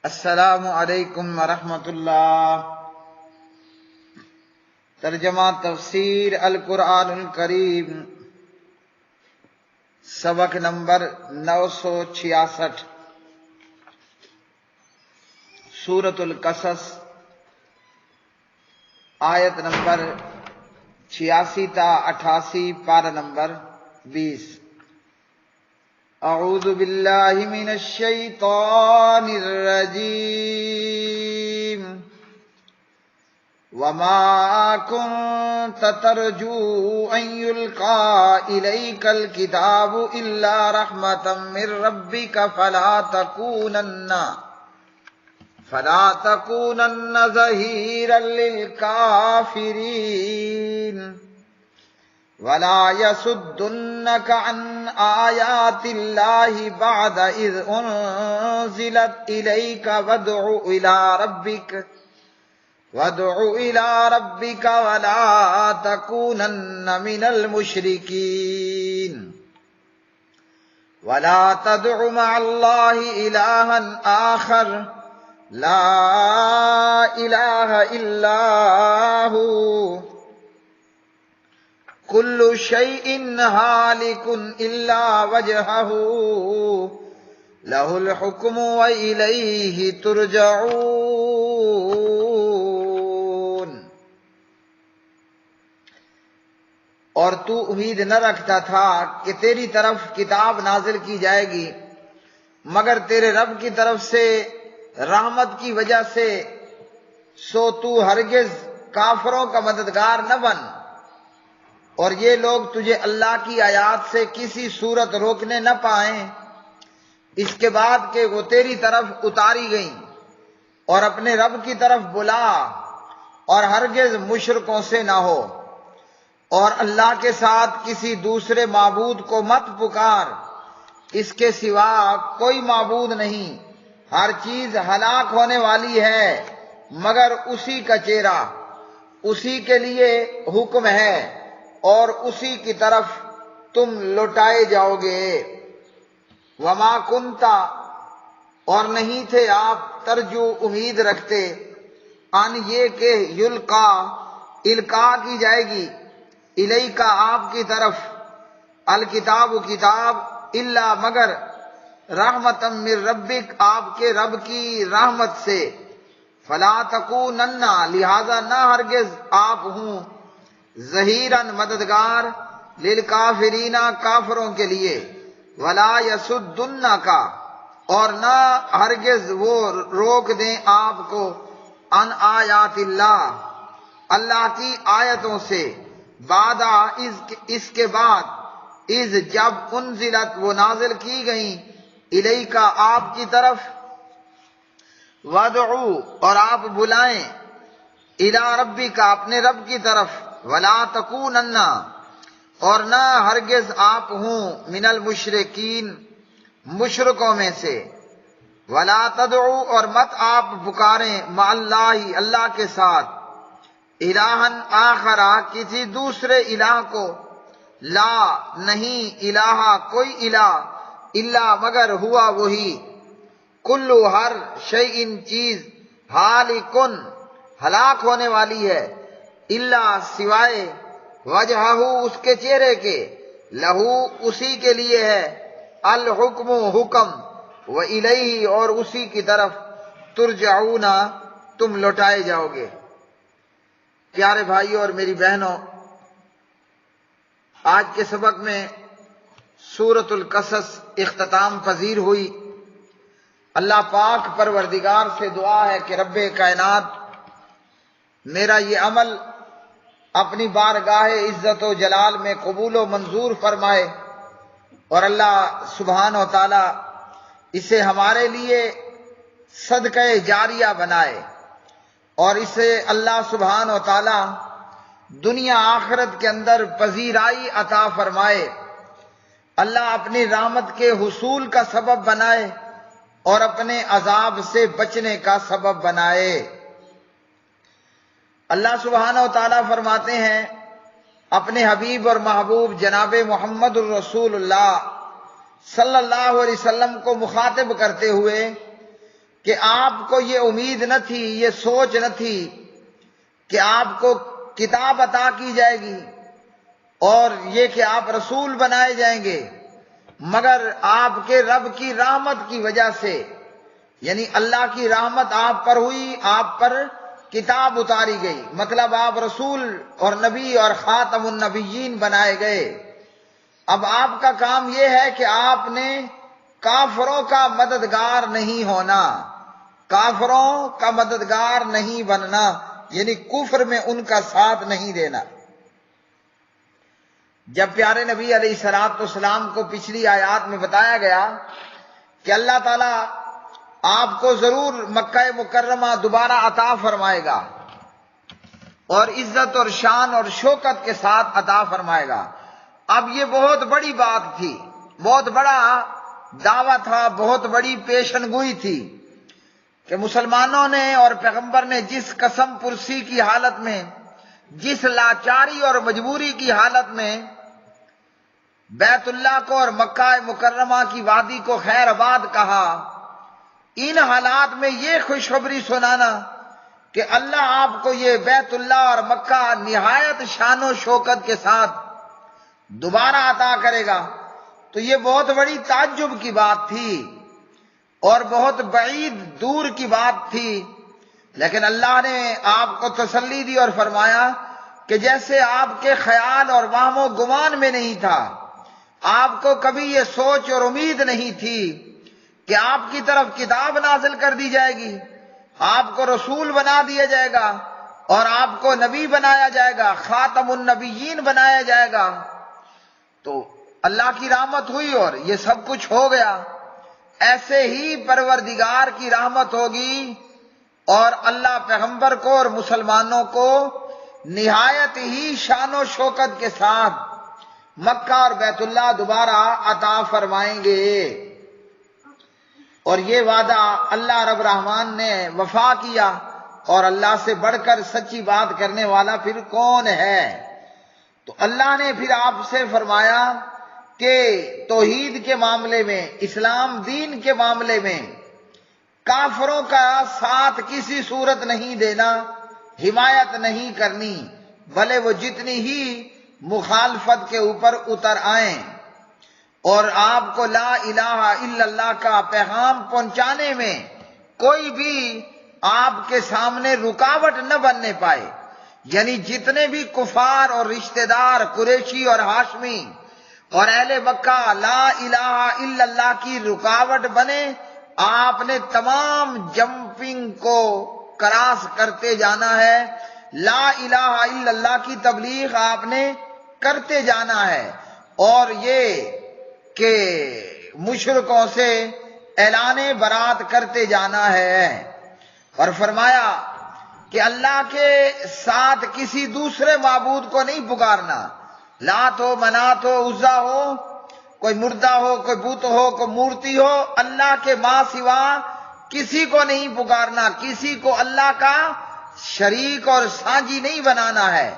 السلام علیکم ورحمۃ اللہ۔ ترجمہ تفسیر القرآن الکریم، سبق نمبر 966، سورۃ القصص، آیت نمبر 86 تا 88، پارہ نمبر 20۔ اعوذ باللہ من الشیطان الرجیم۔ وما كنت ترجو ان يلقى اليك الكتاب الا رحمة من ربك فلا تكونن ظهيرا للكافرين ولا يصدنك عن آيات الله بعد إذ أنزلت إليك وادع إلى ربك ولا تكونن من المشركين ولا تدع مع الله إلها آخر لا إله إلا هو كل شيء هالك إلا وجهه له الحكم وإليه ترجعون۔ اور تو امید نہ رکھتا تھا کہ تیری طرف کتاب نازل کی جائے گی مگر تیرے رب کی طرف سے رحمت کی وجہ سے، سو تو ہرگز کافروں کا مددگار نہ بن، اور یہ لوگ تجھے اللہ کی آیات سے کسی صورت روکنے نہ پائیں اس کے بعد کہ وہ تیری طرف اتاری گئیں، اور اپنے رب کی طرف بلا اور ہرگز مشرکوں سے نہ ہو، اور اللہ کے ساتھ کسی دوسرے معبود کو مت پکار، اس کے سوا کوئی معبود نہیں، ہر چیز ہلاک ہونے والی ہے مگر اسی کا چہرہ، اسی کے لیے حکم ہے اور اسی کی طرف تم لوٹائے جاؤ گے۔ وما کنتا، اور نہیں تھے آپ، ترجو امید رکھتے، ان یہ کہ یلقا القا کی جائے گی، الیکا آپ کی طرف، الکتاب کتاب، الا مگر رحمتا من ربک آپ کے رب کی رحمت سے، فلا تکونن لہذا نہ ہرگز آپ ہوں، ظہیراً مددگار، للکافرین کافروں کے لیے، ولا یصدنک اور نہ ہرگز وہ روک دیں آپ کو، عن آیات اللہ اللہ کی آیتوں سے، بعد اس کے بعد، اذ جب انزلت وہ نازل کی گئیں، الیکا آپ کی طرف، وادعو اور آپ بلائیں، الی ربک اپنے رب کی طرف، ولا تکونن اور نہ ہرگز آپ ہوں، من المشرکین مشرکوں میں سے، ولا تدعو اور مت آپ پکاریں، مع اللہ اللہ کے ساتھ، الہن آخر کسی دوسرے الہ کو، لا نہیں الہ کوئی الہ، الا مگر ہوا وہی، کلو ہر شیء چیز، ہالکن ہلاک ہونے والی ہے، الا سوائے وجہہ اس کے چہرے کے، لہو اسی کے لیے ہے، الحکم حکم، وإلیہ اور اسی کی طرف، ترجعون تم لوٹائے جاؤ گے۔ پیارے بھائیوں اور میری بہنوں، آج کے سبق میں سورۃ القصص اختتام پذیر ہوئی۔ اللہ پاک پروردگار سے دعا ہے کہ رب کائنات میرا یہ عمل اپنی بارگاہ عزت و جلال میں قبول و منظور فرمائے، اور اللہ سبحانہ و تعالی اسے ہمارے لیے صدقہ جاریہ بنائے، اور اسے اللہ سبحانہ و تعالی دنیا آخرت کے اندر پذیرائی عطا فرمائے، اللہ اپنی رحمت کے حصول کا سبب بنائے اور اپنے عذاب سے بچنے کا سبب بنائے۔ اللہ سبحانہ و تعالیٰ فرماتے ہیں اپنے حبیب اور محبوب جناب محمد الرسول اللہ صلی اللہ علیہ وسلم کو مخاطب کرتے ہوئے، کہ آپ کو یہ امید نہ تھی، یہ سوچ نہ تھی کہ آپ کو کتاب عطا کی جائے گی اور یہ کہ آپ رسول بنائے جائیں گے، مگر آپ کے رب کی رحمت کی وجہ سے، یعنی اللہ کی رحمت آپ پر ہوئی، آپ پر کتاب اتاری گئی، مطلب آپ رسول اور نبی اور خاتم النبیین بنائے گئے۔ اب آپ کا کام یہ ہے کہ آپ نے کافروں کا مددگار نہیں ہونا، کافروں کا مددگار نہیں بننا، یعنی کفر میں ان کا ساتھ نہیں دینا۔ جب پیارے نبی علیہ الصلوۃ والسلام کو پچھلی آیات میں بتایا گیا کہ اللہ تعالیٰ آپ کو ضرور مکہ مکرمہ دوبارہ عطا فرمائے گا اور عزت اور شان اور شوکت کے ساتھ عطا فرمائے گا، اب یہ بہت بڑی بات تھی، بہت بڑا دعویٰ تھا، بہت بڑی پیشن گوئی تھی کہ مسلمانوں نے اور پیغمبر نے جس قسم پرسی کی حالت میں، جس لاچاری اور مجبوری کی حالت میں بیت اللہ کو اور مکہ مکرمہ کی وادی کو خیر آباد کہا، ان حالات میں یہ خوشخبری سنانا کہ اللہ آپ کو یہ بیت اللہ اور مکہ نہایت شان و شوکت کے ساتھ دوبارہ عطا کرے گا، تو یہ بہت بڑی تعجب کی بات تھی اور بہت بعید دور کی بات تھی، لیکن اللہ نے آپ کو تسلی دی اور فرمایا کہ جیسے آپ کے خیال اور وہم و گمان میں نہیں تھا، آپ کو کبھی یہ سوچ اور امید نہیں تھی کہ آپ کی طرف کتاب نازل کر دی جائے گی، آپ کو رسول بنا دیا جائے گا اور آپ کو نبی بنایا جائے گا، خاتم النبیین بنایا جائے گا، تو اللہ کی رحمت ہوئی اور یہ سب کچھ ہو گیا۔ ایسے ہی پروردگار کی رحمت ہوگی اور اللہ پیغمبر کو اور مسلمانوں کو نہایت ہی شان و شوکت کے ساتھ مکہ اور بیت اللہ دوبارہ عطا فرمائیں گے، اور یہ وعدہ اللہ رب رحمان نے وفا کیا، اور اللہ سے بڑھ کر سچی بات کرنے والا پھر کون ہے؟ تو اللہ نے پھر آپ سے فرمایا کہ توحید کے معاملے میں، اسلام دین کے معاملے میں کافروں کا ساتھ کسی صورت نہیں دینا، حمایت نہیں کرنی، بھلے وہ جتنی ہی مخالفت کے اوپر اتر آئیں، اور آپ کو لا الہ الا اللہ کا پیغام پہنچانے میں کوئی بھی آپ کے سامنے رکاوٹ نہ بننے پائے، یعنی جتنے بھی کفار اور رشتہ دار قریشی اور ہاشمی اور اہل مکہ لا الہ الا اللہ کی رکاوٹ بنے، آپ نے تمام جمپنگ کو کراس کرتے جانا ہے، لا الہ الا اللہ کی تبلیغ آپ نے کرتے جانا ہے، اور یہ کہ مشرکوں سے اعلان برات کرتے جانا ہے، اور فرمایا کہ اللہ کے ساتھ کسی دوسرے معبود کو نہیں پکارنا، لات ہو، منات ہو، عزا ہو، کوئی مردہ ہو، کوئی بت ہو، کوئی مورتی ہو، اللہ کے ماں سوا کسی کو نہیں پکارنا، کسی کو اللہ کا شریک اور سانجی نہیں بنانا ہے،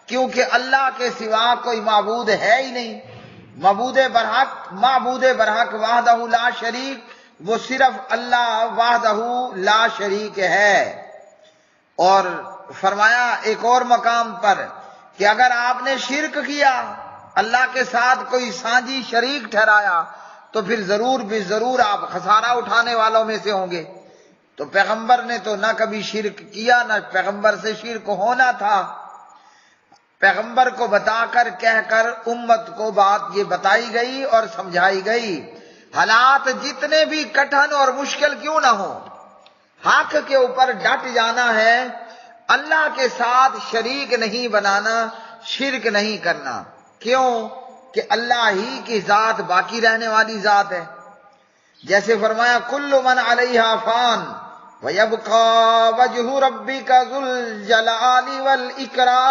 کیونکہ اللہ کے سوا کوئی معبود ہے ہی نہیں، معبود برحق وحدہ لا شریک، وہ صرف اللہ وحدہ لا شریک ہے۔ اور فرمایا ایک اور مقام پر کہ اگر آپ نے شرک کیا، اللہ کے ساتھ کوئی سانجی شریک ٹھہرایا، تو پھر ضرور بھی ضرور آپ خسارہ اٹھانے والوں میں سے ہوں گے۔ تو پیغمبر نے تو نہ کبھی شرک کیا، نہ پیغمبر سے شرک ہونا تھا، پیغمبر کو بتا کر کہہ کر امت کو بات یہ بتائی گئی اور سمجھائی گئی، حالات جتنے بھی کٹھن اور مشکل کیوں نہ ہو، حق کے اوپر ڈٹ جانا ہے، اللہ کے ساتھ شریک نہیں بنانا، شرک نہیں کرنا، کیوں کہ اللہ ہی کی ذات باقی رہنے والی ذات ہے۔ جیسے فرمایا کل من علیہا فان وَيَبْقَى وَجْهُ رَبِّكَ ذُو الْجَلَالِ وَالْإِكْرَامِ،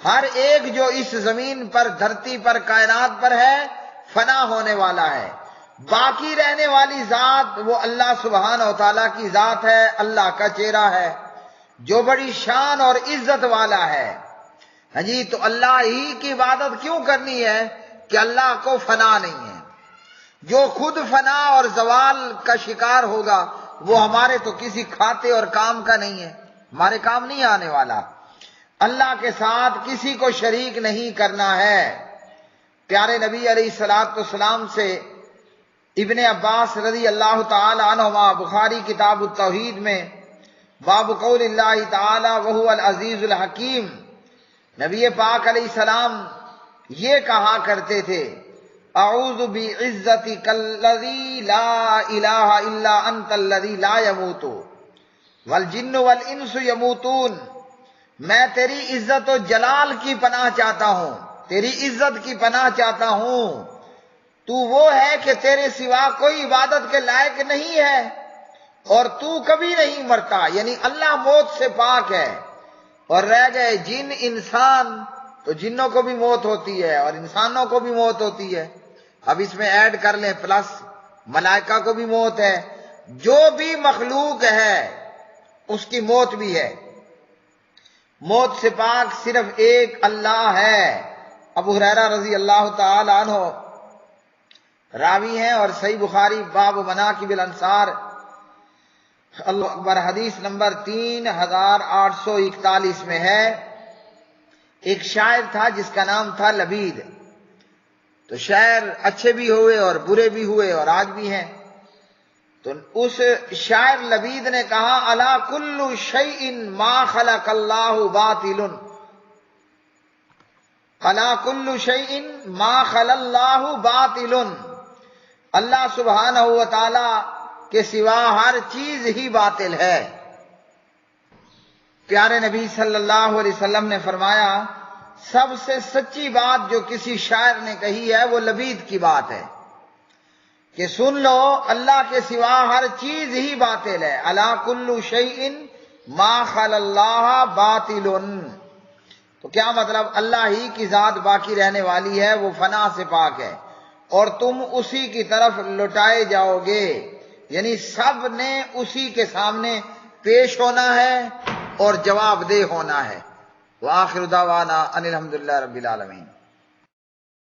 ہر ایک جو اس زمین پر، دھرتی پر، کائنات پر ہے، فنا ہونے والا ہے، باقی رہنے والی ذات وہ اللہ سبحانہ و تعالیٰ کی ذات ہے، اللہ کا چہرہ ہے جو بڑی شان اور عزت والا ہے۔ ہاں جی، تو اللہ ہی کی عبادت کیوں کرنی ہے کہ اللہ کو فنا نہیں ہے، جو خود فنا اور زوال کا شکار ہوگا وہ ہمارے تو کسی کھاتے اور کام کا نہیں ہے، ہمارے کام نہیں آنے والا۔ اللہ کے ساتھ کسی کو شریک نہیں کرنا ہے۔ پیارے نبی علیہ الصلوۃ والسلام سے ابن عباس رضی اللہ تعالی عنہما بخاری کتاب التوحید میں باب قول اللہ تعالی وہو العزیز الحکیم، نبی پاک علیہ السلام یہ کہا کرتے تھے، اعوذ بعزتک الذی لا الہ الا انت الذی لا یموت والجن والانس یموتون، میں تیری عزت و جلال کی پناہ چاہتا ہوں، تیری عزت کی پناہ چاہتا ہوں، تو وہ ہے کہ تیرے سوا کوئی عبادت کے لائق نہیں ہے اور تو کبھی نہیں مرتا، یعنی اللہ موت سے پاک ہے۔ اور رہ گئے جن انسان، تو جنوں کو بھی موت ہوتی ہے اور انسانوں کو بھی موت ہوتی ہے، اب اس میں ایڈ کر لیں پلس ملائکہ کو بھی موت ہے، جو بھی مخلوق ہے اس کی موت بھی ہے۔ موت سے پاک صرف ایک اللہ ہے۔ ابو ہریرہ رضی اللہ تعالی عنہ راوی ہیں اور صحیح بخاری باب مناقب الانصار اللہ اکبر حدیث نمبر 3841 میں ہے، ایک شاعر تھا جس کا نام تھا لبید، تو شاعر اچھے بھی ہوئے اور برے بھی ہوئے اور آج بھی ہیں۔ تو اس شاعر لبید نے کہا الا کل شیء ما خلق اللہ باطل، الا کل شیء ما خلق اللہ باطل، اللہ سبحانہ و تعالی کے سوا ہر چیز ہی باطل ہے۔ پیارے نبی صلی اللہ علیہ وسلم نے فرمایا سب سے سچی بات جو کسی شاعر نے کہی ہے وہ لبید کی بات ہے کہ سن لو اللہ کے سوا ہر چیز ہی باطل ہے، الا کل شیء ما خلق اللہ باطل، تو کیا مطلب؟ اللہ ہی کی ذات باقی رہنے والی ہے، وہ فنا سے پاک ہے اور تم اسی کی طرف لوٹائے جاؤ گے، یعنی سب نے اسی کے سامنے پیش ہونا ہے اور جواب دہ ہونا ہے۔ وآخر دعوانا ان الحمدللہ رب العالمین۔